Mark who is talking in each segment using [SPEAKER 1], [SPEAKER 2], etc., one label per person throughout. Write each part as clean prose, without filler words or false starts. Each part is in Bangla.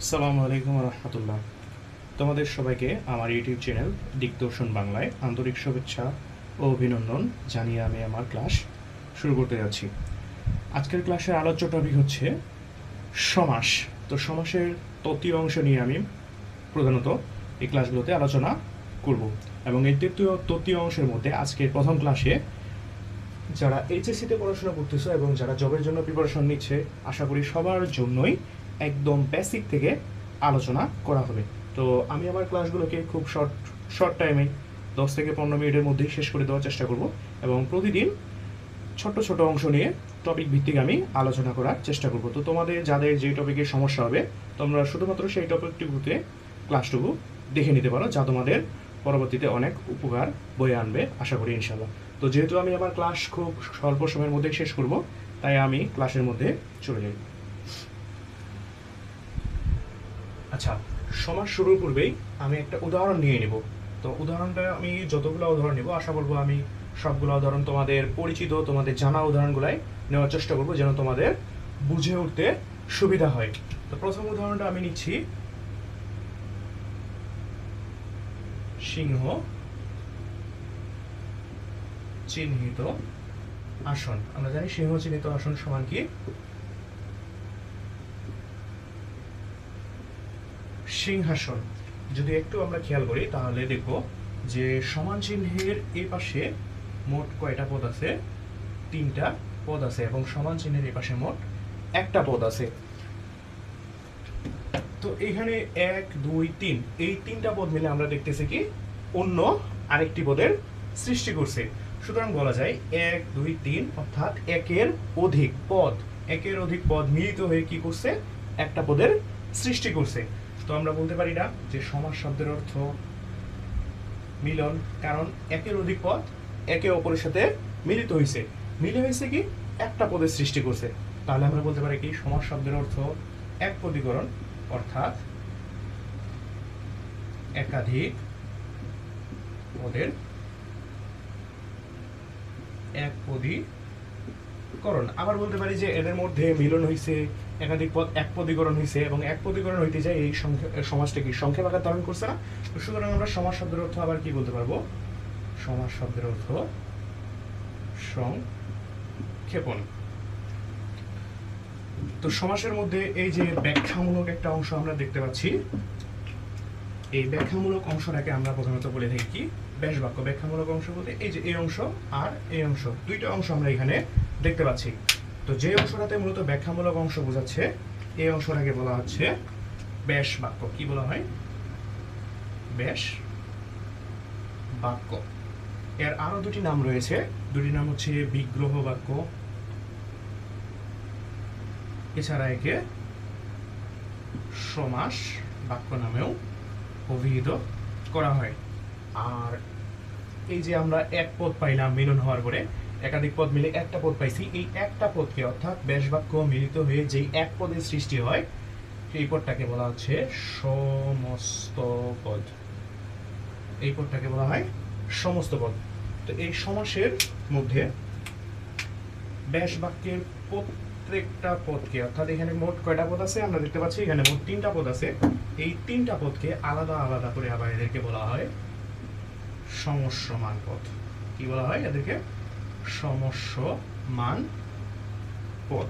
[SPEAKER 1] আসসালামু আলাইকুম রহমতুল্লাহ। তোমাদের সবাইকে আমার ইউটিউব চ্যানেল দিকদর্শন বাংলায় আন্তরিক শুভেচ্ছা ও অভিনন্দন জানিয়ে আমি আমার ক্লাস শুরু করতে যাচ্ছি। আজকের ক্লাসের আলোচ্য টপিক হচ্ছে সমাস। তো সমাসের তৃতীয় অংশ নিয়ে আমি প্রধানত এই ক্লাসগুলোতে আলোচনা করব এবং এই তৃতীয় অংশের মধ্যে আজকের প্রথম ক্লাসে যারা এইচএসসিতে পড়াশোনা করতেছো এবং যারা জবের জন্য প্রিপারেশন নিচ্ছে, আশা করি সবার জন্যই একদম বেসিক থেকে আলোচনা করা হবে। তো আমি আমার ক্লাসগুলোকে খুব শর্ট টাইমে 10 থেকে 15 মিনিটের মধ্যেই শেষ করে দেওয়ার চেষ্টা করব এবং প্রতিদিন ছোট ছোট অংশ নিয়ে টপিক ভিত্তিক আমি আলোচনা করার চেষ্টা করব। তো তোমাদের যাদের যে টপিকের সমস্যা হবে তোমরা শুধুমাত্র সেই টপিকটুকুতে ক্লাসটুকু দেখে নিতে পারো, যা তোমাদের পরবর্তীতে অনেক উপকার বয়ে আনবে আশা করি ইনশাল্লাহ। তো যেহেতু আমি আমার ক্লাস খুব স্বল্প সময়ের মধ্যে শেষ করব, তাই আমি ক্লাসের মধ্যে চলে যাই। আচ্ছা, সমাজ শুরুর পূর্বেই আমি একটা উদাহরণ নিয়ে নেব। তো উদাহরণটা আমি যতগুলো উদাহরণ নেব আশা করবো আমি সবগুলো উদাহরণ তোমাদের পরিচিত, তোমাদের জানা উদাহরণগুলাই নেওয়ার চেষ্টা করবো যেন তোমাদের বুঝে উঠতে সুবিধা হয়। তো প্রথম উদাহরণটা আমি নিচ্ছি সিংহ চিহ্নিত আসন। আমরা জানি সিংহ চিহ্নিত আসন সমান কি? সিংহাসন। যদি একটু আমরা খেয়াল করি তাহলে দেখব যে সমান চিহ্নের এই পাশে মোট কয়টা পদ আছে? 3টা পদ আছে এবং সমান চিহ্নের এই পাশে মোট একটা পদ আছে। তো এখানে 1 2 3 এই 3টা পদ মিলে আমরা দেখতেছি কি অন্য আরেকটি পদের সৃষ্টি করছে। সুতরাং বলা যায় 1 2 3 অর্থাৎ একের অধিক পদ মিলিত হয়ে কি করছে? একটা পদের সৃষ্টি করছে। তো আমরা বলতে পারি না যে সমাস শব্দের অর্থ মিলন, কারণ একের অধিক পদ একে অপরের সাথে মিলিত হয়েছে, মিলে হয়েছে কি একটা পদের সৃষ্টি করছে। তাহলে আমরা বলতে পারি কি সমাস শব্দের অর্থ এক পদীকরণ, অর্থাৎ একাধিক পদের এক পদীকরণ। আবার বলতে পারি যে এদের মধ্যে মিলন হয়েছে, একাধিক পদ এক পদীকরণ হয়েছে এবং এক পদীকরণ হইতে যায় এই সমাজটা কি সংক্ষেপ আকার ধারণ করছে না। তো সুতরাং আমরা সমাস শব্দের অর্থ আবার কি বলতে পারবো? সমাস শব্দের অর্থ সংক্ষেপণ। তো সমাসের মধ্যে এই যে ব্যাখ্যামূলক একটা অংশ আমরা দেখতে পাচ্ছি, এই ব্যাখ্যামূলক অংশটাকে আমরা প্রধানত বলে থাকি কি ব্যাস বাক্য। ব্যাখ্যামূলক অংশ বলতে এই যে এই অংশ আর এই অংশ, দুইটা অংশ আমরা এখানে দেখতে পাচ্ছি। তো যে অংশটাতে মূলত ব্যাখ্যামূলক অংশ বোঝাচ্ছে এই অংশটাকে বলা হচ্ছে ব্যাস বাক্য। কি বলা হয়? ব্যাস বাক্য। এর আরো দুটি নাম রয়েছে, দুটি নাম হচ্ছে বিগ্রহ বাক্য, এছাড়া একে সমাস বাক্য নামেও অভিহিত করা হয়। আর এই যে আমরা এক পদ পাইলাম মিলন হওয়ার পরে, একাধিক পদ মিলে একটা পদ পাইছি, এই একটা পদকে অর্থাৎ ব্যাস বাক্য মিলিত হয়ে যেই এক পদের সৃষ্টি হয় সেই পদটাকে বলা হচ্ছে সমস্ত পদ। এই পদটাকে বলা হয় সমস্ত পদ। তো এই সমাসের মধ্যে ব্যাস বাক্যের প্রত্যেকটা পদকে, অর্থাৎ এখানে মোট কয়টা পদ আছে আমরা দেখতে পাচ্ছি, এখানে মোট 3টা পদ আছে। এই 3টা পদকে আলাদা আলাদা করে আবার এদেরকে বলা হয় সমস্যমান পদ। কি বলা হয় এদেরকে? সমস্যমান পদ।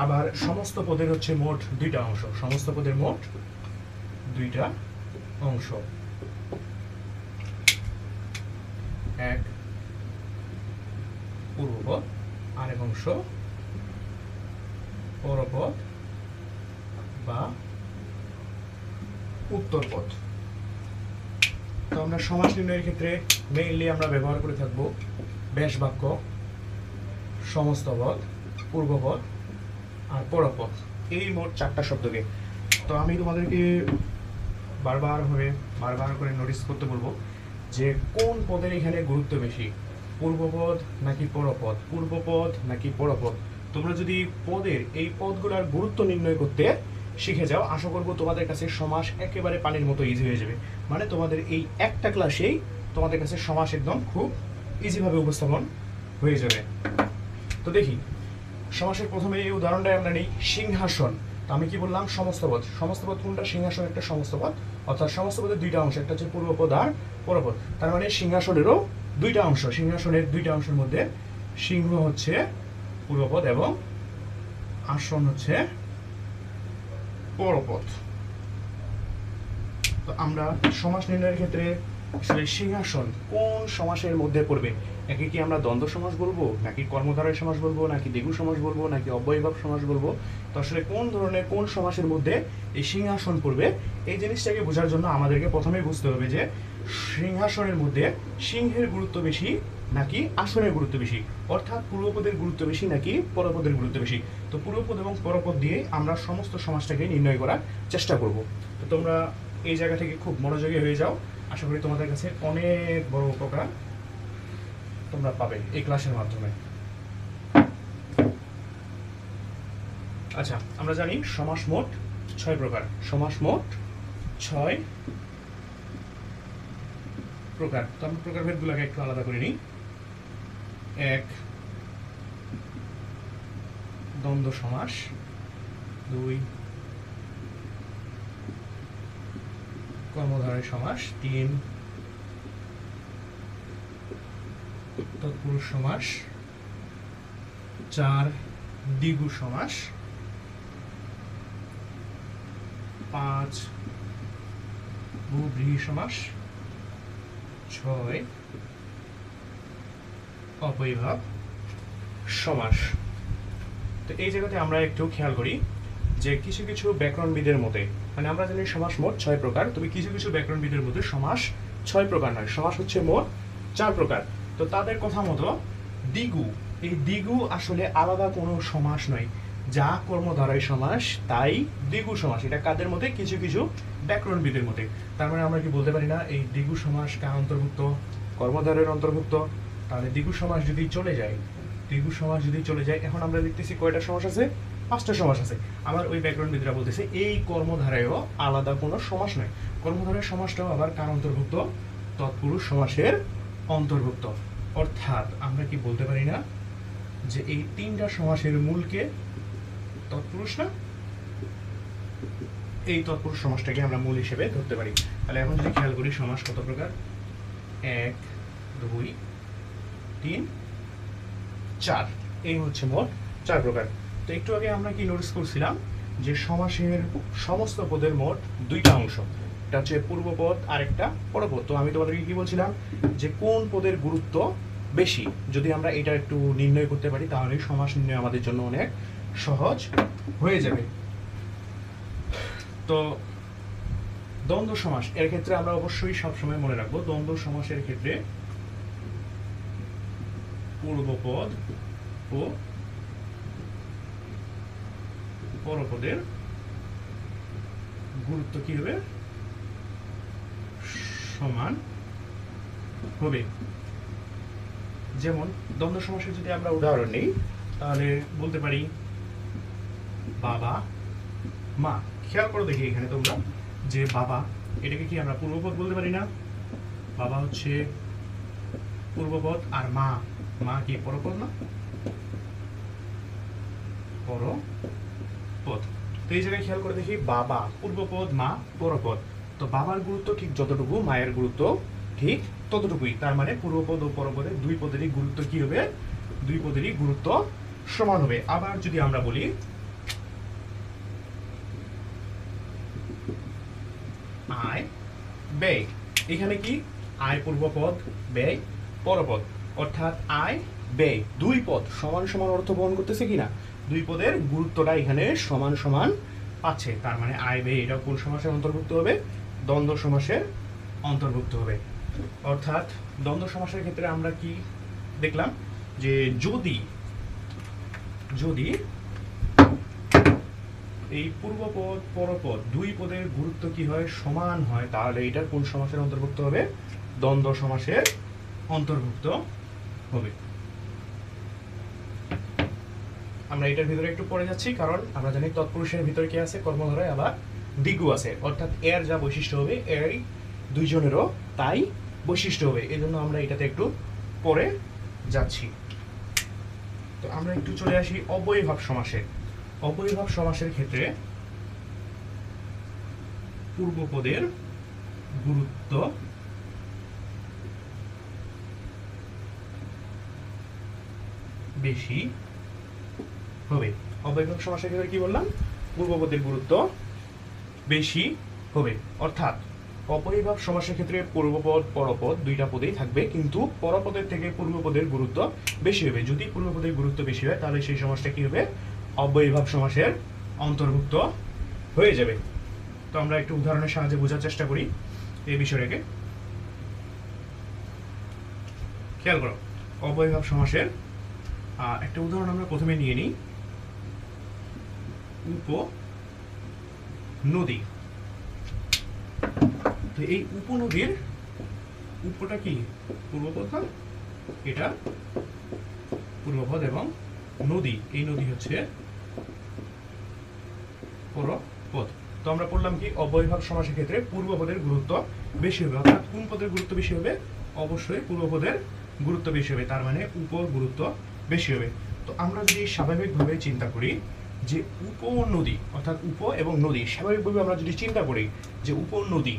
[SPEAKER 1] আবার সমস্ত পদের হচ্ছে মোট 2টা অংশ, সমস্ত পদের মোট 2টা অংশ। এক পূর্বপদ, আরেক অংশ পরপদ বা উত্তরপদ। তো আমরা সমাস নির্ণয়ের ক্ষেত্রে মেইনলি আমরা ব্যবহার করে থাকবো ব্যাস বাক্য, সমস্ত পদ, পূর্বপদ আর পরপদ, এই মোট 4টা শব্দকে। তো আমি তোমাদেরকে বারবার করে নোটিস করতে বলবো যে কোন পদের এখানে গুরুত্ব বেশি, পূর্বপদ নাকি পরপদ, পূর্বপদ নাকি পরপদ। তোমরা যদি পদের এই পদগুলোর গুরুত্ব নির্ণয় করতে শিখে যাও, আশা করবো তোমাদের কাছে সমাস একেবারে পানির মতো ইজি হয়ে যাবে। মানে তোমাদের এই একটা ক্লাসেই তোমাদের কাছে সমাস একদম খুব ইজিভাবে উপস্থাপন হয়ে যাবে। তো দেখি সমাসের প্রথমে এই উদাহরণটাই আমরা নিই, সিংহাসন। তো আমি কি বললাম, সমস্ত পদ। সমস্ত পদ কোনটা? সিংহাসন একটা সমস্ত পদ, অর্থাৎ সমস্ত পদের দুইটা অংশ, একটা হচ্ছে পূর্বপদ আর পরপদ। তার মানে সিংহাসনেরও দুইটা অংশ, সিংহাসনের দুইটা অংশের মধ্যে সিংহ হচ্ছে পূর্বপদ এবং আসন হচ্ছে পরপদ। তো আমরা সমাস নির্ণয়ের ক্ষেত্রে আসলে সিংহাসন কোন সমাসের মধ্যে পড়বে, একে কি আমরা দ্বন্দ্ব সমাস বলবো, নাকি কর্মধারয় সমাস বলবো, নাকি দ্বিগু সমাস বলবো, নাকি অব্যয়ভাব সমাস বলবো, তো আসলে কোন ধরনের কোন সমাসের মধ্যে এই সিংহাসন পড়বে, এই জিনিসটাকে বোঝার জন্য আমাদেরকে প্রথমেই বুঝতে হবে যে সিংহাসনের মধ্যে সিংহের গুরুত্ব বেশি নাকি আসনের গুরুত্ব বেশি, অর্থাৎ পূর্বপদের গুরুত্ব বেশি নাকি পরপদের গুরুত্ব বেশি। তো পূর্বপদ এবং পরপদ দিয়ে আমরা সমস্ত সমাসটাকে নির্ণয় করার চেষ্টা করব। তো তোমরা এই জায়গা থেকে খুব মনোযোগী হয়ে যাও, আশা করি তোমাদের কাছে অনেক বড় উপকার তোমরা পাবে এই ক্লাসের মাধ্যমে। আচ্ছা, আমরা জানি সমাস মোট 6 প্রকার। সমাস মোট 6 প্রকার। তো আমরা প্রকারভেদগুলোকে একটু আলাদা করে নিই। 1 দ্বন্দ্ব সমাস, 2 কর্মধারয় সমাস, 3 তৎপুরুষ সমাস, 4 দ্বিগু সমাস, 5 বহুব্রীহি সমাস, 6 অব্যয়ভাব সমাস। তো এই জায়গাতে আমরা একটু খেয়াল করি যে কিছু কিছু ব্যাকরণবিদের মতে, মানে আমরা জানি সমাস মোট 6 প্রকার, তবে কিছু কিছু ব্যাকরণবিদের মধ্যে সমাস 6 প্রকার নয়, সমাস হচ্ছে মোট 4 প্রকার। তো তাদের কথা মতো দ্বিগু, এই দ্বিগু আসলে আলাদা কোনো সমাস নয়, যা কর্মধারয় সমাস তাই দ্বিগু সমাস। এটা কাদের মতে? কিছু কিছু ব্যাকরণবিদের মতে। তার মানে আমরা কি বলতে পারি না এই দ্বিগু সমাস কার অন্তর্ভুক্ত? কর্মধারয়ের অন্তর্ভুক্ত। তাহলে দ্বিগু সমাস যদি চলে যায়, দ্বিগু সমাস যদি চলে যায়, এখন আমরা দেখতেছি কয়টা সমাস আছে? 5টা সমাস আছে। আবার ওই ব্যাকরণবিদরা বলতেছে এই কর্মধারয়ও আলাদা কোনো সমাস নয়, কর্মধারয় সমাসটাও আবার কার অন্তর্ভুক্ত? তৎপুরুষ সমাসের অন্তর্ভুক্ত। অর্থাৎ আমরা কি বলতে পারি না যে এই 3টা সমাসের মূলকে তৎপুরুষ না? এই তৎপুরুষ সমাসটাকে আমরা মূল হিসেবে ধরতে পারি। তাহলে এখন যদি খেয়াল করি সমাস কত প্রকার? 1 2 3 4, এই হচ্ছে মোট 4 প্রকার। তো একটু আগে আমরা কি নোটিস করছিলাম যে সমাসের সমস্ত পদের মোট 2টা অংশ, এটা হচ্ছে পূর্বপদ আর একটা পরপদ। তো আমি তোমাদেরকে কি বলছিলাম যে কোন পদের গুরুত্ব বেশি, যদি আমরা এটা একটু নির্ণয় করতে পারি তাহলে সমাস নির্ণয় আমাদের জন্য অনেক সহজ হয়ে যাবে। তো দ্বন্দ্ব সমাস এর ক্ষেত্রে আমরা অবশ্যই সবসময় মনে রাখবো, দ্বন্দ্ব সমাসের ক্ষেত্রে পূর্বপদ ও পরপদের গুরুত্ব কি হবে? সমান হবে। যেমন দ্বন্দ্ব সমাসের যদি আমরা উদাহরণ নিই তাহলে বলতে পারি বাবা মা। খেয়াল করো দেখি এখানে তোমরা যে বাবা, এটাকে কি আমরা পূর্বপদ বলতে পারি না? বাবা হচ্ছে পূর্বপদ আর মা, মা কি পরপদ না? পরপদ। তো এই জায়গায় খেয়াল করে দেখি বাবা পূর্বপদ, মা পরপদ। তো বাবার গুরুত্ব ঠিক যতটুকু, মায়ের গুরুত্ব ঠিক ততটুকুই। তার মানে পূর্বপদ ও পরপদের দুই পদেরই গুরুত্ব কি হবে? দুই পদেরই গুরুত্ব সমান হবে। আবার যদি আমরা বলি আয় ব্যয়, এখানে কি আয় পূর্বপদ, ব্যয় পরপদ, অর্থাৎ আয় ব্যয় দুই পদ সমান সমান অর্থ বহন করতেছে কিনা, দুই পদের গুরুত্বটা এখানে সমান সমান পাচ্ছে। তার মানে আয় ব্যয় এটা কোন সমাসের অন্তর্ভুক্ত হবে? দ্বন্দ্ব সমাসের অন্তর্ভুক্ত হবে। অর্থাৎ দ্বন্দ্ব সমাসের ক্ষেত্রে আমরা কি দেখলাম যে যদি যদি এই পূর্বপদ পরপদ দুই পদের গুরুত্ব কি হয়? সমান হয়, তাহলে এটা কোন সমাসের অন্তর্ভুক্ত হবে? দ্বন্দ্ব সমাসের অন্তর্ভুক্ত হবে। আমরা এটার ভিতরে একটু পড়ে যাচ্ছি, কারণ আমরা জানি তৎপুরুষের ভিতরে কি আছে? কর্মধারয় আবার দ্বিগু আছে, অর্থাৎ এর যা বৈশিষ্ট্য হবে এর দুইজনেরও তাই বৈশিষ্ট্য হবে। এই জন্য আমরা এটাতে একটু পড়ে যাচ্ছি। তো আমরা একটু চলে আসি অব্যয়ভাব সমাসে। অব্যয়ভাব সমাসের ক্ষেত্রে পূর্বপদের গুরুত্ব বেশি হবে। অব্যয়ভাব সমাসের ক্ষেত্রে কি বললাম? পূর্বপদের গুরুত্ব বেশি হবে। অর্থাৎ অব্যয়ভাব সমাসের ক্ষেত্রে পূর্বপদ পরপদ দুইটা পদেই থাকবে, কিন্তু পরপদের থেকে পূর্বপদের গুরুত্ব বেশি হবে। যদি পূর্বপদের গুরুত্ব বেশি হয় তাহলে সেই সমাসটা কি হবে? অব্যয়ভাব সমাসের অন্তর্ভুক্ত হয়ে যাবে। তো আমরা একটু উদাহরণের সাহায্যে বোঝার চেষ্টা করি এই বিষয়টাকে। খেয়াল করো, অব্যয়ভাব সমাসের একটা উদাহরণ আমরা প্রথমে নিয়ে নিই। উপনদী। তো এই উপনদীর উপটা কি? পূর্বপদ, এটা পূর্বপদ, এবং নদী, এই নদী হচ্ছে পরপদ। তো আমরা পড়লাম কি অব্যয়ভাব সমাসের ক্ষেত্রে পূর্বপদের গুরুত্ব বেশি হবে। অর্থাৎ কোন পদের গুরুত্ব বেশি হবে? অবশ্যই পূর্বপদের গুরুত্ব বেশি হবে, তার মানে উপর গুরুত্ব বেশি হবে। তো আমরা যদি স্বাভাবিকভাবে চিন্তা করি যে উপনদী, অর্থাৎ উপ এবং নদী, স্বাভাবিকভাবে আমরা যদি চিন্তা করি যে উপনদী,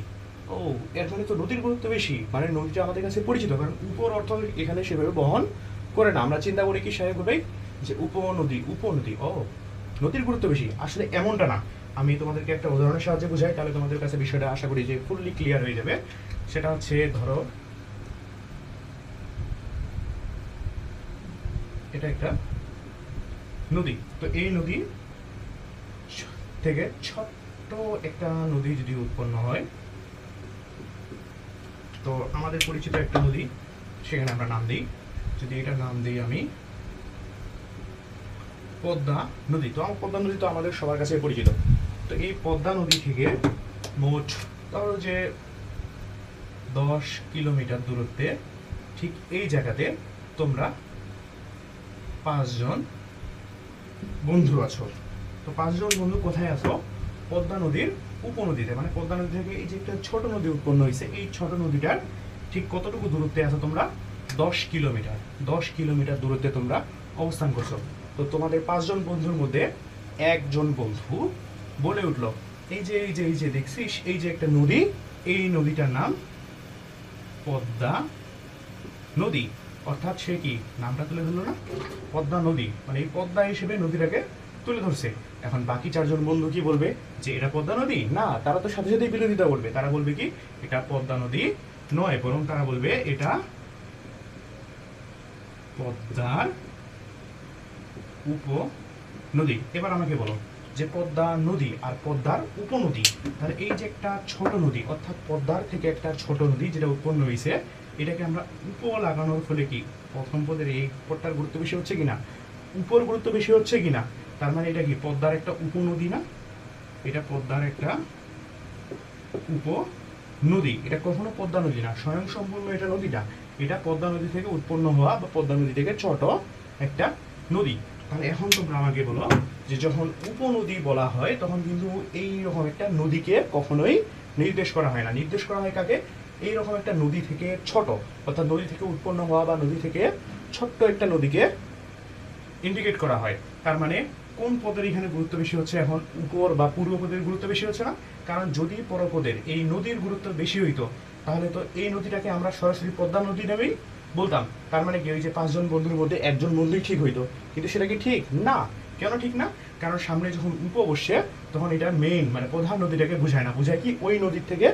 [SPEAKER 1] ও এর মানে তো নদীর গুরুত্ব বেশি, মানে নদীটা আমাদের কাছে পরিচিত, কারণ উপর অর্থ এখানে সেভাবে বহন করে না। আমরা চিন্তা করি কি স্বাভাবিকভাবে যে উপনদী, উপনদী, ও নদীর গুরুত্ব বেশি। আসলে এমনটা না। আমি তোমাদেরকে একটা উদাহরণের সাহায্যে বোঝাই, তাহলে তোমাদের কাছে বিষয়টা আশা করি যে ফুললি ক্লিয়ার হয়ে যাবে। সেটা হচ্ছে, ধরো এটা একটা নদী। তো এই নদী থেকে ছোট্ট একটা নদী যদি উৎপন্ন হয়, তো আমাদের পরিচিত একটা নদী, সেখানে আমরা নাম দিই, যদি এটার নাম দিই আমি পদ্মা নদী। তো পদ্মা নদী তো আমাদের সবার কাছে পরিচিত। তো এই পদ্মা নদী থেকে মোট ধরো যে 10 কিলোমিটার দূরত্বে, ঠিক এই জায়গাতে তোমরা 5 জন বন্ধু আছো। তো 5 জন বন্ধু কোথায় আছো? পদ্মা নদীর উপনদীতে, মানে পদ্মা নদী থেকে এই যে একটা ছোট নদী উৎপন্ন হয়েছে, এই ছোট নদীটার ঠিক কতটুকু দূরত্বে আছো তোমরা? 10 কিলোমিটার। 10 কিলোমিটার দূরত্বে তোমরা অবস্থান করছো। তো তোমাদের 5 জন বন্ধুর মধ্যে একজন বন্ধু বলে উঠলো, এই যে এই যে এই যে দেখছিস, এই যে একটা নদী, এই নদীটার নাম পদ্মা নদী। অর্থাৎ সে কি নামটা তুলে ধরলো না? পদ্মা নদী, মানে এই পদ্মা হিসেবে নদীটাকে তুলে ধরছে। এখন বাকি 4 জন বন্ধু কি বলবে? যে এটা পদ্মা নদী না। তারা তো সাথে সাথেই বিরোধিতা করবে। তারা বলবে কি এটা পদ্মা নদী নয়, বরং তারা বলবে এটা পদ্মার উপনদী। এবার আমাকে বলো যে পদ্মা নদী আর পদ্মার উপনদী, তাহলে এই যে একটা ছোট নদী, অর্থাৎ পদ্মার থেকে একটা ছোট নদী যেটা উৎপন্ন হয়েছে, এটাকে আমরা উপ লাগানোর ফলে কি প্রথম পদের এই পদটার গুরুত্ব বেশি হচ্ছে কিনা? উপর গুরুত্ব বেশি হচ্ছে কিনা? তার মানে এটা কি পদ্মার একটা উপনদী না? এটা পদ্মার একটা উপনদী। এটা কখনো পদ্মা নদী না, স্বয়ংসম্পূর্ণ এটা নদীটা, এটা পদ্মা নদী থেকে উৎপন্ন হওয়া বা পদ্মা নদী থেকে ছোট একটা নদী। তাহলে এখন তোমরা আমাকে বলো যে যখন উপনদী বলা হয় তখন কিন্তু এই রকম একটা নদীকে কখনোই নির্দেশ করা হয় না। নির্দেশ করা হয় কাকে? এই রকম একটা নদী থেকে ছোট, অর্থাৎ নদী থেকে উৎপন্ন হওয়া বা নদী থেকে ছোট্ট একটা নদীকে ইন্ডিকেট করা হয়। তার মানে কোন পদের এখানে গুরুত্ব বেশি হচ্ছে? এখন উপর বা পূর্বপদের গুরুত্ব বেশি হচ্ছে না, কারণ যদি পরপদের এই নদীর গুরুত্ব বেশি হইতো তাহলে তো এই নদীটাকে আমরা সরাসরি পদ্মা নদী নামেই বলতাম। তার মানে কি ওই যে 5 জন বন্ধুর মধ্যে একজন বন্ধুই ঠিক হইতো, কিন্তু সেটা কি ঠিক না? কেন ঠিক না? কারণ সামনে যখন উপ বসে তখন এটা মেইন মানে প্রধান নদীটাকে বোঝায় না, বোঝায় কি ওই নদীর থেকে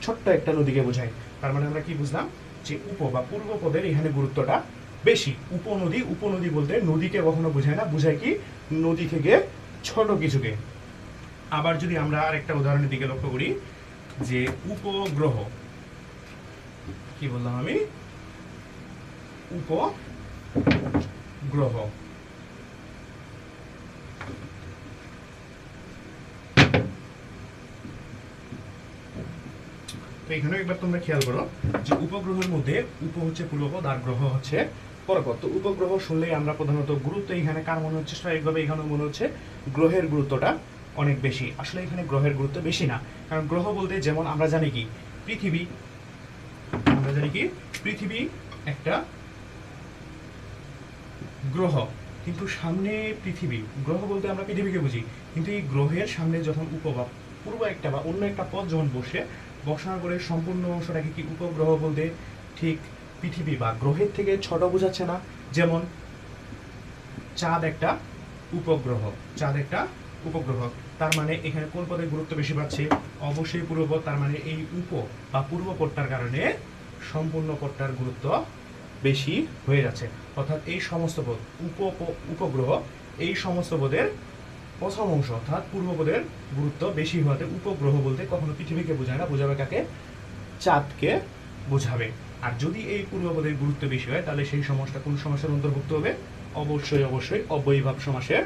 [SPEAKER 1] ছোট্ট একটা নদীকে বোঝায়। তার মানে আমরা কি বুঝলাম? যে উপ বা পূর্বপদের এখানে গুরুত্বটা বেশি। উপনদী, উপনদী বলতে নদীকে কখনো বোঝায় না, বোঝায় কি নদী থেকে ছোট কিছুকে। আবার যদি আমরা আরেকটা উদাহরণের দিকে লক্ষ্য করি, যে উপগ্রহ, কি বললাম আমি? উপগ্রহ। তো এখানে একবার তোমরা খেয়াল করো যে উপগ্রহের মধ্যে উপ হচ্ছে পূর্বপদ আর গ্রহ হচ্ছে পরপদ। তো উপগ্রহ শুনলেই আমরা প্রধানত গুরুত্ব এখানে কার মনে হচ্ছে? স্বাভাবিকভাবে এখানে মনে হচ্ছে গ্রহের গুরুত্বটা অনেক বেশি। আসলে এখানে গ্রহের গুরুত্ব বেশি না, কারণ গ্রহ বলতে যেমন আমরা জানি কি পৃথিবী, আমরা জানি কি পৃথিবী একটা গ্রহ, কিন্তু সামনে পৃথিবী, গ্রহ বলতে আমরা পৃথিবীকে বুঝি, কিন্তু এই গ্রহের সামনে যখন উপ বা পূর্ব একটা বা অন্য একটা পদ যখন বসানোর পরে সম্পূর্ণ অংশটাকে কি উপগ্রহ বলতে ঠিক পৃথিবী বা গ্রহের থেকে ছোট বোঝাচ্ছে না? যেমন চাঁদ একটা উপগ্রহ, চাঁদ একটা উপগ্রহ, তার মানে এখানে কোন পদের গুরুত্ব বেশি পাচ্ছে? অবশ্যই পূর্বপদ। তার মানে এই উপ বা পূর্ব পদটার কারণে সম্পূর্ণ পদটার গুরুত্ব বেশি হয়ে যাচ্ছে। অর্থাৎ এই সমস্ত পদ উপগ্রহ, এই সমস্ত পদের প্রথম অংশ অর্থাৎ পূর্বপদের গুরুত্ব বেশি হওয়াতে উপগ্রহ বলতে কখনো পৃথিবীকে বোঝায় না, বোঝাবে কাকে? চাঁদকে বোঝাবে। আর যদি এই পূর্বপদের গুরুত্ব বেশি হয় তাহলে সেই সমাসটা কোন সমাসের অন্তর্ভুক্ত হবে? অবশ্যই অবশ্যই অব্যয়ীভাব সমাসের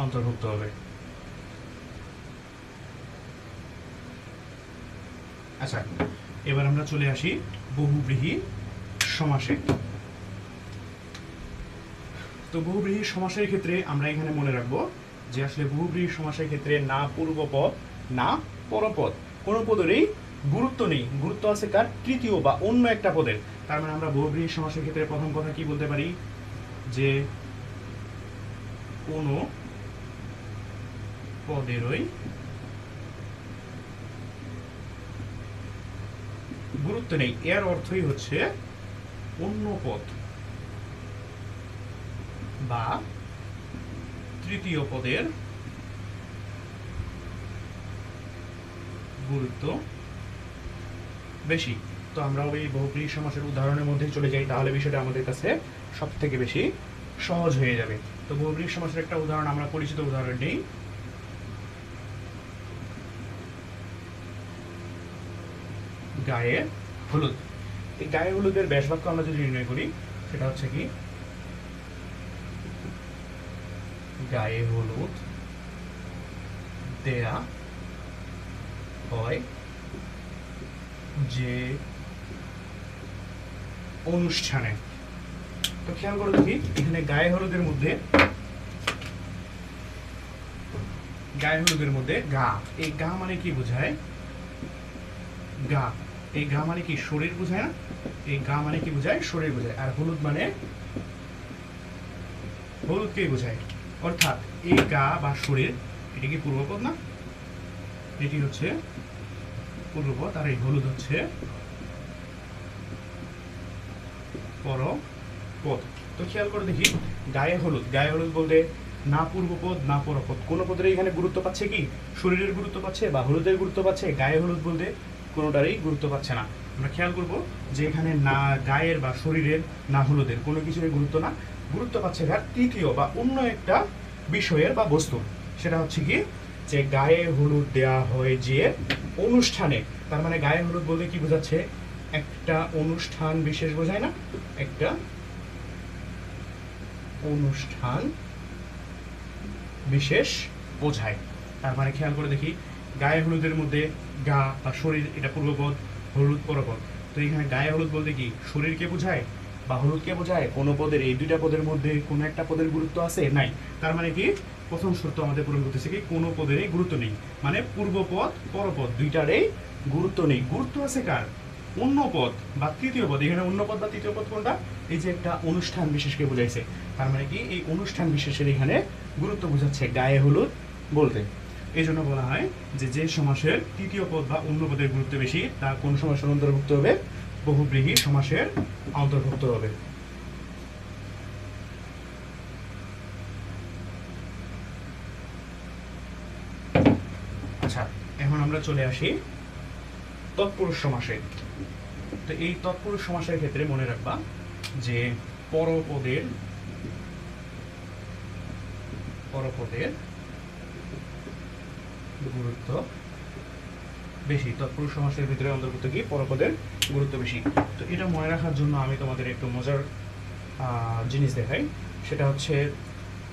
[SPEAKER 1] অন্তর্ভুক্ত হবে। আচ্ছা, এবার আমরা চলে আসি বহুব্রীহি সমাসে। তো বহুব্রীহি সমাসের ক্ষেত্রে আমরা এখানে মনে রাখবো যে আসলে বহুব্রীহি সমাসের ক্ষেত্রে না পূর্বপদ না পরপদ, কোনো পদেরই গুরুত্ব নেই। গুরুত্ব আছে কার? তৃতীয় বা অন্য একটা পদের। তার মানে আমরা বহুব্রীহি সমাসের ক্ষেত্রে প্রথম কথা কি বলতে পারি? যে কোনো পদেরই গুরুত্ব নেই, এর অর্থই হচ্ছে অন্য পদ বা তৃতীয় পদের গুরুত্ব বেশি। তো আমরা ওই বহুব্রীহি সমাসের উদাহরণের মধ্যে চলে যাই, তাহলে বিষয়টা আমাদের কাছে সব থেকে বেশি সহজ হয়ে যাবে। তো বহুব্রীহি সমাসের একটা উদাহরণ আমরা পরিচিত উদাহরণ নেই। গায়ে হলুদ। এই গায়ে হলুদের ব্যাসবাক্য আমরা যদি নির্ণয় করি সেটা হচ্ছে কি? গায়ে হলুদ দেয়া হয় যে অনুষ্ঠানে। তো খেয়াল করে দেখি এখানে গায়ে হলুদের মধ্যে গা, এই গা মানে কি বোঝায়? গা, এই গা মানে কি? শরীর বোঝায় না? এই গা মানে কি বোঝায়? শরীর বোঝায়। আর হলুদ মানে হলুদকেই বোঝায়। অর্থাৎ এই গা বা শরীর, এটা কি পূর্বপদ না? এটি হচ্ছে পূর্বপদ, আর এই হলুদ হচ্ছে পরপদ। তো খেয়াল করে দেখি গায়ে হলুদ, গায়ে হলুদ বলতে না পূর্বপদ না পরপদ, কোন পদের এখানে গুরুত্ব পাচ্ছে কি? শরীরের গুরুত্ব পাচ্ছে বা হলুদের গুরুত্ব পাচ্ছে? গায়ে হলুদ বলতে কোনোটারই গুরুত্ব পাচ্ছে না। আমরা খেয়াল করব যে এখানে না গায়ের বা শরীরের না হলুদের কোনো কিছুরই গুরুত্ব না, গুরুত্ব পাচ্ছে কার? তৃতীয় বা অন্য একটা বিষয়ের বা বস্তু। সেটা হচ্ছে কি? যে গায়ে হলুদ দেয়া হয় যে অনুষ্ঠানে। তার মানে গায়ে হলুদ বলতে কি বোঝাচ্ছে? একটা অনুষ্ঠান বিশেষ বোঝায় না? একটা অনুষ্ঠান বিশেষ বোঝায়। তার মানে খেয়াল করে দেখি গায়ে হলুদের মধ্যে গা বা শরীর এটা পূর্বপদ, হলুদ পরপদ। তো এখানে গায়ে হলুদ বলতে কি শরীরকে বোঝায় বা হলুদকে বোঝায়? কোনো পদের, এই দুইটা পদের মধ্যে কোনো একটা পদের গুরুত্ব আছে? নাই। তার মানে কি প্রথম শর্ত আমাদের পূরণ করতেছে কি? কোনো পদেরই গুরুত্ব নেই, মানে পূর্বপদ পরপদ দুইটারই গুরুত্ব নেই। গুরুত্ব আছে কার? অন্য পদ বা তৃতীয় পদ। এখানে অন্য পদ বা তৃতীয় পদ কোনটা? এই যে একটা অনুষ্ঠান বিশেষকে বোঝাইছে। তার মানে কি এই অনুষ্ঠান বিশেষের এখানে গুরুত্ব বোঝাচ্ছে গায়ে হলুদ বলতে। এই জন্য বলা হয় যে যে সমাসের তৃতীয় পদ বা অন্য পদের গুরুত্ব বেশি তা কোন সমাসের অন্তর্ভুক্ত হবে? বহুব্রীহি সমাসের অন্তর্ভুক্ত হবে। আচ্ছা, এখন আমরা চলে আসি তৎপুরুষ সমাসে। তো এই তৎপুরুষ সমাসের ক্ষেত্রে মনে রাখবা যে পরপদের গুরুত্ব বেশি। তৎপুরুষ সমাসের ভিতরে অন্তর্ভুক্ত কি? পরপদের গুরুত্ব বেশি। তো এটা মনে রাখার জন্য আমি তোমাদের একটু মজার জিনিস দেখাই। সেটা হচ্ছে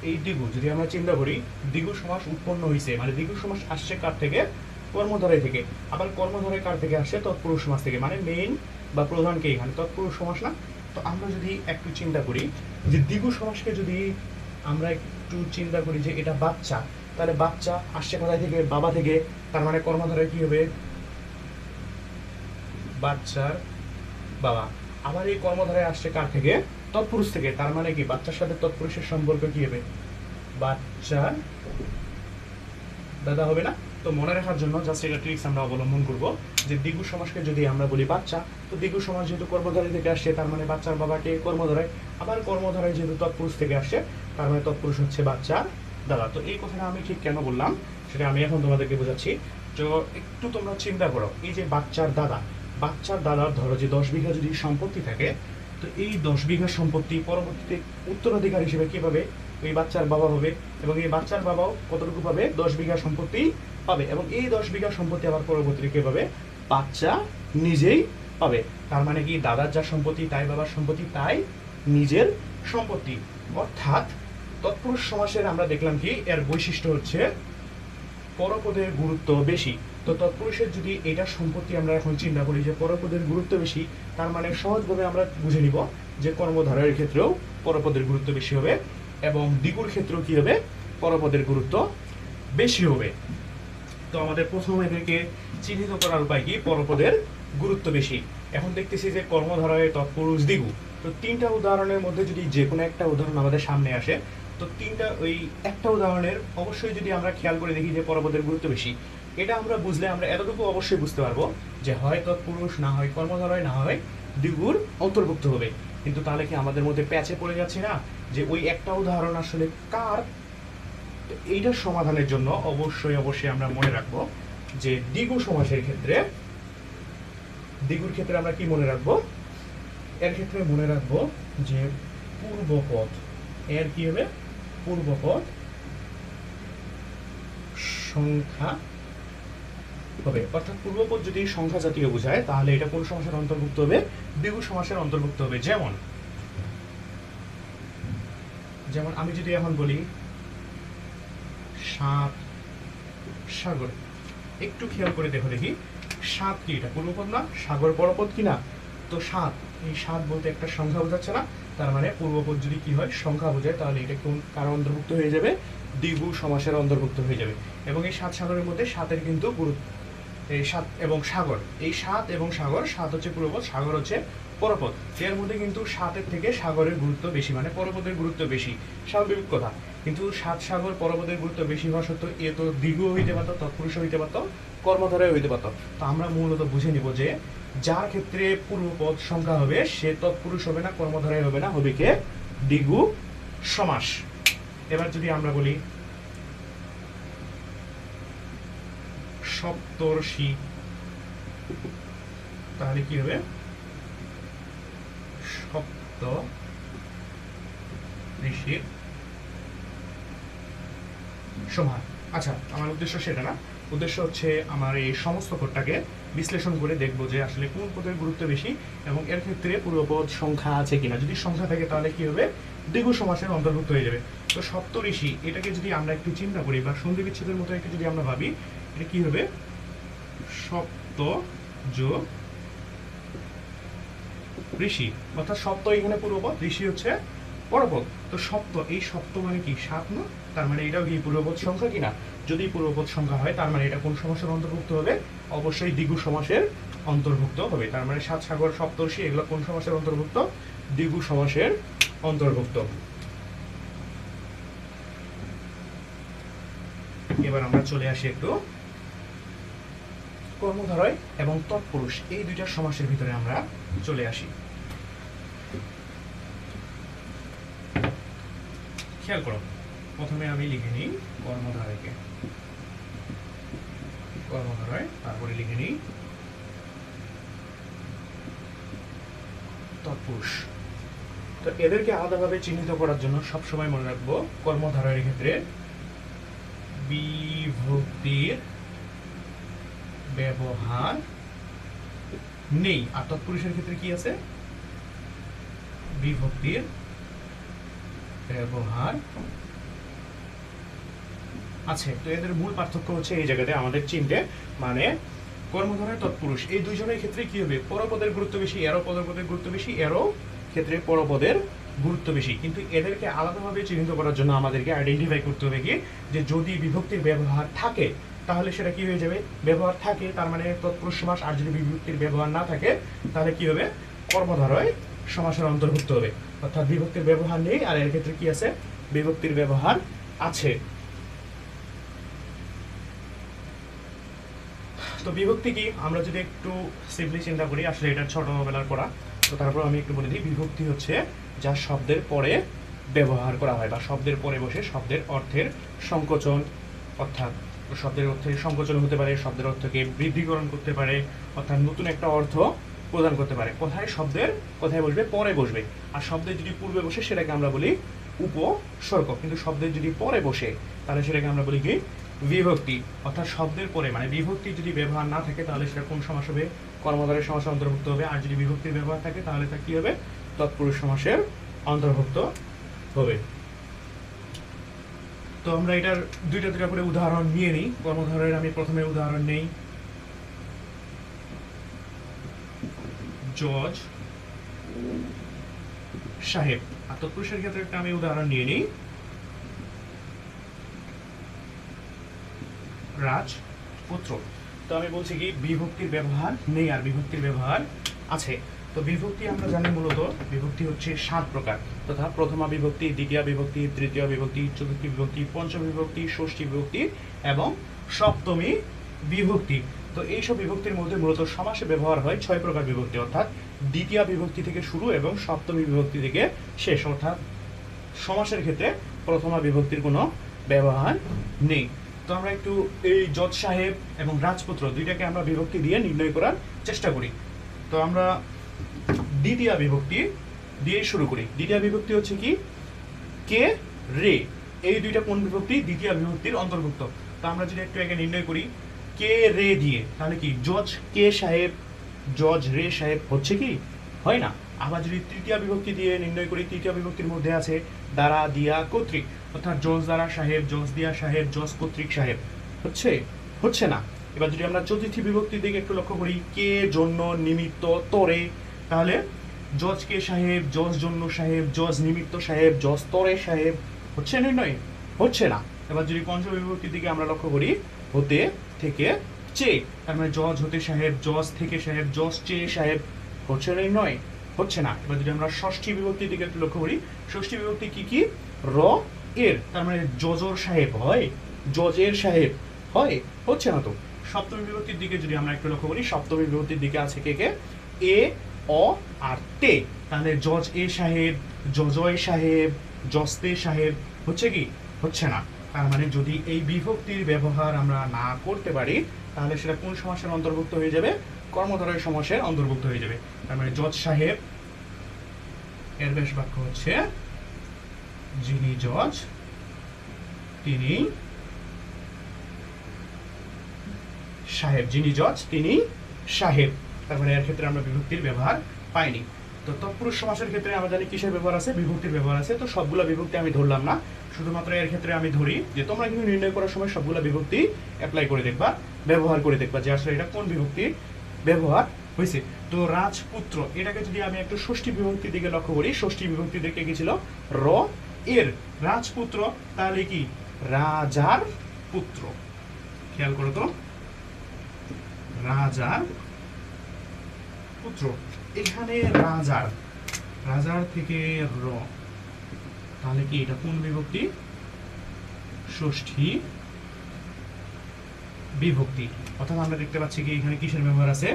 [SPEAKER 1] এই দ্বিগু, যদি আমরা চিন্তা করি দ্বিগু সমাস উৎপন্ন হয়েছে, মানে দ্বিগু সমাস আসছে কার থেকে? কর্মধারয় থেকে। আবার কর্মধারয় কার থেকে আসছে? তৎপুরুষ সমাস থেকে। মানে মেইন বা প্রধানকে এখানে তৎপুরুষ সমাস না? তো আমরা যদি একটু চিন্তা করি যে দ্বিগু সমাসকে যদি আমরা একটু চিন্তা করি যে এটা বাচ্চা, তাহলে বাচ্চা আসছে কোথায় থেকে? বাবা থেকে। তার মানে কর্মধারয় কি হবে? বাচ্চার বাবা। আবার এই কর্মধারয় আসছে কার থেকে? তৎপুরুষ থেকে। তার মানে কি বাচ্চার সাথে তৎপুরুষের সম্পর্ক কি হবে? বাচ্চার দাদা হবে না? তো মনে রাখার জন্য জাস্ট একটা ট্রিক্স আমরা অবলম্বন করব যে দ্বিগু সমাসকে যদি আমরা বলি বাচ্চা, তো দ্বিগু সমাস যেহেতু কর্মধারয় থেকে আসছে তার মানে বাচ্চার বাবাকে কর্মধারয়, আবার কর্মধারয় যেহেতু তৎপুরুষ থেকে আসছে তার মানে তৎপুরুষ হচ্ছে বাচ্চার দাদা। তো এই কথাটা আমি ঠিক কেন বললাম সেটা আমি এখন তোমাদেরকে বোঝাচ্ছি। তো একটু তোমরা চিন্তা করো, এই যে বাচ্চার দাদার ধরো যে 10 বিঘা যদি সম্পত্তি থাকে, তো এই 10 বিঘা সম্পত্তি পরবর্তীতে উত্তরাধিকার হিসেবে কি পাবে? ওই বাচ্চার বাবা হবে, এবং এই বাচ্চার বাবাও কতটুকু পাবে? 10 বিঘা সম্পত্তি পাবে, এবং এই 10 বিঘা সম্পত্তি আবার পরবর্তীতে কে পাবে? বাচ্চা নিজেই পাবে। তার মানে কি দাদার যা সম্পত্তি তাই বাবার সম্পত্তি তাই নিজের সম্পত্তি। অর্থাৎ তৎপুরুষ সমাসের আমরা দেখলাম কি এর বৈশিষ্ট্য হচ্ছে পরপদের গুরুত্ব বেশি। তো তৎপুরুষের যদি এটা সম্পত্তি আমরা এখন চিন্তা করি যে পরপদের গুরুত্ব বেশি, তার মানে সহজভাবে আমরা বুঝে নিব যে কর্মধারয়ের ক্ষেত্রেও পরপদের গুরুত্ব বেশি হবে, এবং দ্বিগুর ক্ষেত্রেও কি হবে? পরপদের গুরুত্ব বেশি হবে। তো আমাদের প্রথম এদেরকে চিহ্নিত করার উপায় কি? পরপদের গুরুত্ব বেশি। এখন দেখতেছি যে কর্মধারয়ে তৎপুরুষ দ্বিগু, তো 3টা উদাহরণের মধ্যে যদি যে কোনো একটা উদাহরণ আমাদের সামনে আসে, তো ওই একটা উদাহরণের অবশ্যই যদি আমরা খেয়াল করে দেখি যে পরপদের গুরুত্ব বেশি, এটা আমরা বুঝলে আমরা এতটুকু অবশ্যই বুঝতে পারবো যে হয় তৎপুরুষ, না হয় কর্মধারয়, না হয় দ্বিগুর অন্তর্ভুক্ত হবে। কিন্তু তাহলে কি আমাদের মধ্যে প্যাচে পড়ে যাচ্ছে না যে ওই একটা উদাহরণ আসলে কার? এইটার সমাধানের জন্য অবশ্যই আমরা মনে রাখবো যে দ্বিগু সমাসের ক্ষেত্রে, দ্বিগুর ক্ষেত্রে আমরা কি মনে রাখবো? এর ক্ষেত্রে মনে রাখবো যে পূর্বপদ, এর কি হবে? পূর্বপদ সংখ্যা হবে। অর্থাৎ পূর্বপদ যদি সংখ্যা জাতীয় বোঝায় তাহলে এটা কোন সমাসের অন্তর্ভুক্ত হবে? দ্বিগু সমাসের অন্তর্ভুক্ত হবে। যেমন আমি যদি এখন বলি সাত সাগর, একটু খেয়াল করে দেখি সাত কি? এটা পূর্বপদ না? সাগর পরপদ কি না? তো সাত, এই সাত বলতে একটা সংখ্যা বোঝাচ্ছে না? তার মানে পূর্বপদ যদি কি হয়? সংখ্যা বোঝায়, তাহলে এটা কোন কার অন্তর্ভুক্ত হয়ে যাবে? দ্বিগু সমাসের অন্তর্ভুক্ত হয়ে যাবে। এবং এই সাত সাগরের মধ্যে সাতের কিন্তু এই সাত এবং সাগর, এই সাত এবং সাগর, সাত হচ্ছে পূর্বপদ, সাগর হচ্ছে পরপদ। এর মধ্যে কিন্তু সাতের থেকে সাগরের গুরুত্ব বেশি, মানে পরপদের গুরুত্ব বেশি, স্বাভাবিক কথা। কিন্তু সাত সাগর পরপদের গুরুত্ব বেশি হওয়া সত্ত্বেও এ তো দ্বিগু হইতে পারত, তৎপুরুষ হইতে পারত, কর্মধারয় হইতে পারত। তো আমরা মূলত বুঝে নিব যে যার ক্ষেত্রে পূর্বপদ সংখ্যা হবে সে তৎপুরুষ হবে না, কর্মধারয় হবে না, হবে কে? দ্বিগু সমাস। এবার যদি আমরা বলি সপ্তর্ষি, তাহলে কি হবে? সপ্ত ঋষির সমান। আচ্ছা, আমার উদ্দেশ্য সেটা না, উদ্দেশ্য হচ্ছে আমার এই সমস্ত পদটাকে বিশ্লেষণ করে দেখবো যে আসলে কোন পদের গুরুত্ব বেশি এবং এর ক্ষেত্রে পূর্বপদ সংখ্যা আছে কিনা। যদি সংখ্যা থাকে তাহলে কি হবে? দ্বিগু সমাসের অন্তর্ভুক্ত হয়ে যাবে। তো সপ্তঋষি, এটাকে যদি আমরা একটু চিন্তা করি বা সন্ধি বিচ্ছেদের মতো একটু যদি আমরা ভাবি, এটা কি হবে? সপ্ত যোগ ঋষি, অর্থাৎ সপ্ত এখানে পূর্বপদ, ঋষি হচ্ছে পরপদ। তো সপ্ত, এই সপ্ত মানে কি? সাত না? তার মানে এটাও কি পূর্বপদ সংখ্যা কিনা? যদি পূর্বপদ সংখ্যা হয় তার মানে এটা কোন সমাসের অন্তর্ভুক্ত হবে? অবশ্যই দ্বিগু সমাসের অন্তর্ভুক্ত হবে। তার মানে সাত সাগর সপ্তর্ষি এগুলো কোন সমাসের অন্তর্ভুক্ত? দ্বিগু সমাসের অন্তর্ভুক্ত। এবার আমরা চলে আসি একটু কর্মধারয় এবং তৎপুরুষ, এই দুইটা সমাসের ভিতরে আমরা চলে আসি। খেয়াল করো, প্রথমে আমি লিখে নিই কর্মধারয়কে, কর্মধারয়, তারপরে লিখে নিই তৎপুরুষ। তো এদেরকে আলাদাভাবে চিহ্নিত করার জন্য সবসময় মনে রাখবো কর্মধারয়ের ক্ষেত্রে বিভক্তির ব্যবহার নেই, আর তৎপুরুষের ক্ষেত্রে কি আছে? বিভক্তির ব্যবহার আছে। তো এদের মূল পার্থক্য হচ্ছে এই জায়গাতে আমাদের চিনতে, মানে কর্মধারয় তৎপুরুষ এই দুইজনের ক্ষেত্রে কি হবে? পরপদের গুরুত্ব বেশি, এরও পরপদের গুরুত্ব বেশি, এরও ক্ষেত্রে পরপদের গুরুত্ব বেশি। কিন্তু এদেরকে আলাদাভাবে চিহ্নিত করার জন্য আমাদেরকে আইডেন্টিফাই করতে হবে কি, যে যদি বিভক্তির ব্যবহার থাকে তাহলে সেটা কি হয়ে যাবে? ব্যবহার থাকে তার মানে তৎপুরুষ সমাস, আর যদি বিভক্তির ব্যবহার না থাকে তাহলে কি হবে? কর্মধারয় সমাসের অন্তর্ভুক্ত হবে। অর্থাৎ বিভক্তির ব্যবহার নেই আর এর ক্ষেত্রে কি আছে? বিভক্তির ব্যবহার আছে। তো বিভক্তি কি আমরা যদি একটু সিম্পলি চিন্তা করি, আসলে এটা ছোটবেলার পড়া, তো তারপর আমি একটু বলে দিই। বিভক্তি হচ্ছে যা শব্দের পরে ব্যবহার করা হয় বা শব্দের পরে বসে শব্দের অর্থের সংকোচন, অর্থাৎ শব্দের অর্থের সংকোচন হতে পারে, শব্দের অর্থকে বৃদ্ধিকরণ করতে পারে, অর্থাৎ নতুন একটা অর্থ প্রদান করতে পারে। কোথায় শব্দের কোথায় বসবে, পরে বসবে। আর শব্দের যদি পূর্বে বসে সেটাকে আমরা বলি উপসর্গ, কিন্তু শব্দের যদি পরে বসে তাহলে সেটাকে আমরা বলি কি বিভক্তি। অর্থাৎ শব্দের পরে মানে বিভক্তি যদি ব্যবহার না থাকে তাহলে সেটা কোন সমাস হবে, কর্মধারয় সমাসে অন্তর্ভুক্ত হবে। আর যদি বিভক্তির ব্যবহার থাকে তাহলে তা কি হবে, তৎপুরুষ সমাসের অন্তর্ভুক্ত হবে। তো আমরা এটার দুইটা করে উদাহরণ নিয়ে নিই। কর্মধারয়ের আমি প্রথমে উদাহরণ নেই, জজ সাহেব। আর তৎপুরুষের ক্ষেত্রে একটা আমি উদাহরণ নিয়ে নিই, রাজপুত্র। তো আমি বলছি কি বিভক্তির ব্যবহার নেই আর বিভক্তির ব্যবহার আছে। তো বিভক্তি আমরা জানি মূলত বিভক্তি হচ্ছে 7 প্রকার, তথা প্রথমা বিভক্তি, দ্বিতীয় বিভক্তি, তৃতীয় বিভক্তি, চতুর্থী বিভক্তি, পঞ্চম বিভক্তি, ষষ্ঠী বিভক্তি এবং সপ্তমী বিভক্তি। তো এইসব বিভক্তির মধ্যে মূলত সমাসে ব্যবহার হয় 6 প্রকার বিভক্তি, অর্থাৎ দ্বিতীয় বিভক্তি থেকে শুরু এবং সপ্তমী বিভক্তি থেকে শেষ। অর্থাৎ সমাসের ক্ষেত্রে প্রথমা বিভক্তির কোনো ব্যবহার নেই। তো আমরা একটু এই জজ সাহেব এবং রাজপুত্র দুইটাকে আমরা বিভক্তি দিয়ে নির্ণয় করার চেষ্টা করি। তো আমরা দ্বিতীয় বিভক্তি দিয়ে শুরু করি। দ্বিতীয় বিভক্তি হচ্ছে কি কে রে, এই দুইটা কোন বিভক্তি, দ্বিতীয় বিভক্তির অন্তর্ভুক্ত। তো আমরা যদি একটু একে নির্ণয় করি কে রে দিয়ে, তাহলে কি জজ কে সাহেব, জজ রে সাহেব হচ্ছে কি, হয় না। আবার যদি তৃতীয় বিভক্তি দিয়ে নির্ণয় করি, তৃতীয় বিভক্তির মধ্যে আছে দ্বারা, দিয়া, কর্তৃক, অর্থাৎ জজ দ্বারা সাহেব, জজ দিয়া সাহেব, জজ কর্তৃক সাহেব, হচ্ছে না। এবার যদি আমরা চতুর্থী বিভক্তির দিকে একটু লক্ষ্য করি, কে, জন্য, নিমিত্ত, তরে, তাহলে জজ কে সাহেব, জজ জন্য সাহেব, জজ নিমিত্ত সাহেব, জজ তরে সাহেব, হচ্ছে নির্ণয়, হচ্ছে না। এবার যদি পঞ্চম বিভক্তির দিকে আমরা লক্ষ্য করি, হতে, থেকে, চে, তার মানে জজ হতে সাহেব, জজ থেকে সাহেব, জজ চে সাহেব, হচ্ছে নির্ণয়, হচ্ছে না। এবার যদি আমরা ষষ্ঠী বিভক্তির দিকে একটু লক্ষ্য করি, ষষ্ঠী বিভক্তি কি কি, র এর, তার মানে জজর সাহেব হয়, জজের সাহেব হয়, হচ্ছে না। তো সপ্তমী বিভক্তির দিকে যদি আমরা একটু লক্ষ্য করি, সপ্তমী বিভক্তির দিকে আছে কে কে, এ, অ আর তে, তাহলে জজ এ সাহেব, জজয় সাহেব, জজতে সাহেব, হচ্ছে কি, হচ্ছে না। তার মানে যদি এই বিভক্তির ব্যবহার আমরা না করতে পারি তাহলে সেটা কোন সমাসের অন্তর্ভুক্ত হয়ে যাবে, কর্মধারয় সমাসের অন্তর্ভুক্ত হয়ে যাবে। তার মানে জজ সাহেব এর বেশ বাক্য হচ্ছে যিনি জজ তিনি সাহেব, যিনি জজ তিনি সাহেব। তার মানে এর ক্ষেত্রে আমরা বিভক্তির ব্যবহার পাইনি। তো তৎপুরুষ সমাসের ক্ষেত্রে আমরা জানি কিসের ব্যবহার আছে, বিভক্তির ব্যবহার আছে। তো সবগুলা বিভক্তি আমি ধরলাম না, শুধুমাত্র এর ক্ষেত্রে আমি ধরি যে তোমরা কিন্তু নির্ণয় করার সময় সবগুলা বিভক্তি অ্যাপ্লাই করে দেখবা, ব্যবহার করে দেখবা যে আসলে এটা কোন বিভক্তির ব্যবহার হয়েছে। তো রাজপুত্র এটাকে যদি আমি একটু ষষ্ঠী বিভক্তির দিকে লক্ষ্য করি, ষষ্ঠী বিভক্তি দিকে কি ছিল, র এর, রাজপুত্র, তাহলে কি রাজার পুত্র। খেয়াল করো তো, রাজার পুত্র, এখানে রাজার, রাজার থেকে র, তাহলে কি এটা কোন বিভক্তি, ষষ্ঠী বিভক্তি। অর্থাৎ আমরা দেখতে পাচ্ছি কি এখানে কিসের ব্যবহার আছে,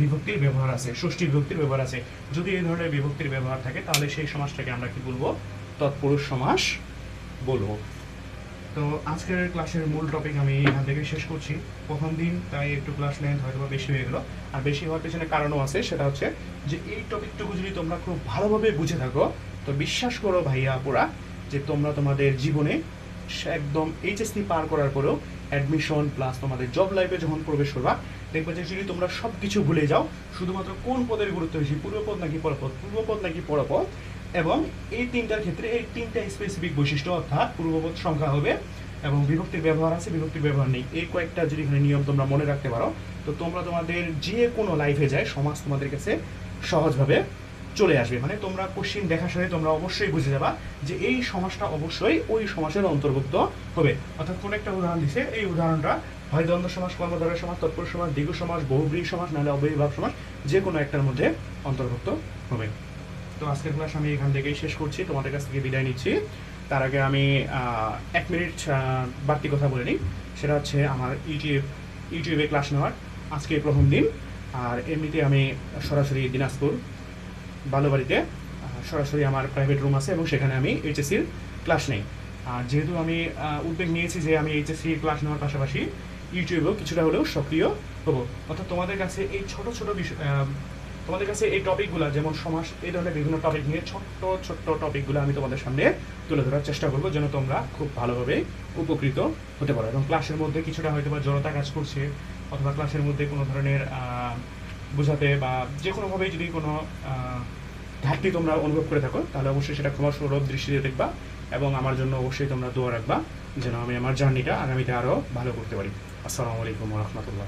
[SPEAKER 1] বিভক্তির ব্যবহার আছে, ষষ্ঠী বিভক্তির ব্যবহার আছে। যদি এই ধরনের বিভক্তির ব্যবহার থাকে তাহলে সেই সমাসটাকে আমরা কি বলবো, তৎপুরুষ সমাস বলবো। তো আজকের ক্লাসের মূল টপিক আমি এখান থেকে শেষ করছি। প্রথম দিন তাই একটু ক্লাস লেন্থ হয়তো বেশি হয়ে গেল, আর বেশি হওয়ার পেছনে কারণও আছে। সেটা হচ্ছে যে এই টপিকটুকু যদি তোমরা খুব ভালোভাবে বুঝে থাকো তো বিশ্বাস করো ভাইয়া আপুরা যে তোমরা তোমাদের জীবনে একদম এইচএসসি পার করার পরেও অ্যাডমিশন প্লাস তোমাদের জব লাইফে যখন প্রবেশ করবা দেখবে যে যদি তোমরা সব কিছু ভুলে যাও, শুধুমাত্র কোন পদের গুরুত্ব বেশি, পূর্বপদ নাকি পরপদ, পূর্বপদ নাকি পরপদ, এবং এই তিনটার ক্ষেত্রে এই তিনটা স্পেসিফিক বৈশিষ্ট্য, অর্থাৎ পূর্বপদ সংখ্যা হবে এবং বিভক্তির ব্যবহার আছে, বিভক্তির ব্যবহার নেই, এই কয়েকটা যদি এখানে নিয়ম তোমরা মনে রাখতে পারো তো তোমরা তোমাদের যে কোনো লাইফে যায় সমাজ তোমাদের কাছে সহজভাবে চলে আসবে। মানে তোমরা কোশ্চিন দেখার সাথে তোমরা অবশ্যই বুঝে যাবা যে এই সমাসটা অবশ্যই ওই সমাসের অন্তর্ভুক্ত হবে। অর্থাৎ কোন একটা উদাহরণ দিছে, এই উদাহরণটা হয় দ্বন্দ্ব সমাস, কর্মধারয় সমাস, তৎপুরুষ সমাস, দ্বিগু সমাস, বহুব্রীহি সমাস, নাহলে অব্যয়ীভাব সমাস, যে কোনো একটার মধ্যে অন্তর্ভুক্ত হবে। তো আজকের ক্লাস আমি এখান থেকেই শেষ করছি, তোমাদের কাছ থেকে বিদায় নিচ্ছি। তার আগে আমি 1 মিনিট বাড়তি কথা বলে নিই। সেটা হচ্ছে আমার ইউটিউবে ক্লাস নেওয়ার আজকে প্রথম দিন। আর এমনিতে আমি সরাসরি দিনাজপুর বালুবাড়িতে সরাসরি আমার প্রাইভেট রুম আছে এবং সেখানে আমি এইচএসসির ক্লাস নেই। আর যেহেতু আমি উদ্যোগ নিয়েছি যে আমি এইচএসসির ক্লাস নেওয়ার পাশাপাশি ইউটিউবেও কিছুটা হলেও সক্রিয় হবো, অর্থাৎ তোমাদের কাছে এই ছোট ছোট বিষয়, তোমাদের কাছে এই টপিকগুলো যেমন সমাজ, এই ধরনের বিভিন্ন টপিক নিয়ে ছোট্ট ছোট্ট টপিকগুলো আমি তোমাদের সামনে তুলে ধরার চেষ্টা করবো, যেন তোমরা খুব ভালোভাবে উপকৃত হতে পারো। এবং ক্লাসের মধ্যে কিছুটা হয়তো বা জড়তা কাজ করছে, অথবা ক্লাসের মধ্যে কোনো ধরনের বোঝাতে বা যে কোনোভাবেই যদি কোনো ঘাটতি তোমরা অনুভব করে থাকো, তাহলে অবশ্যই সেটা ক্ষমাসুলভ দৃষ্টিতে দেখবা এবং আমার জন্য অবশ্যই তোমরা দোয়া রাখবা যেন আমি আমার জার্নিটা আগামীতে আরও ভালো করতে পারি। আসসালামু আলাইকুম ওয়া রাহমাতুল্লাহ।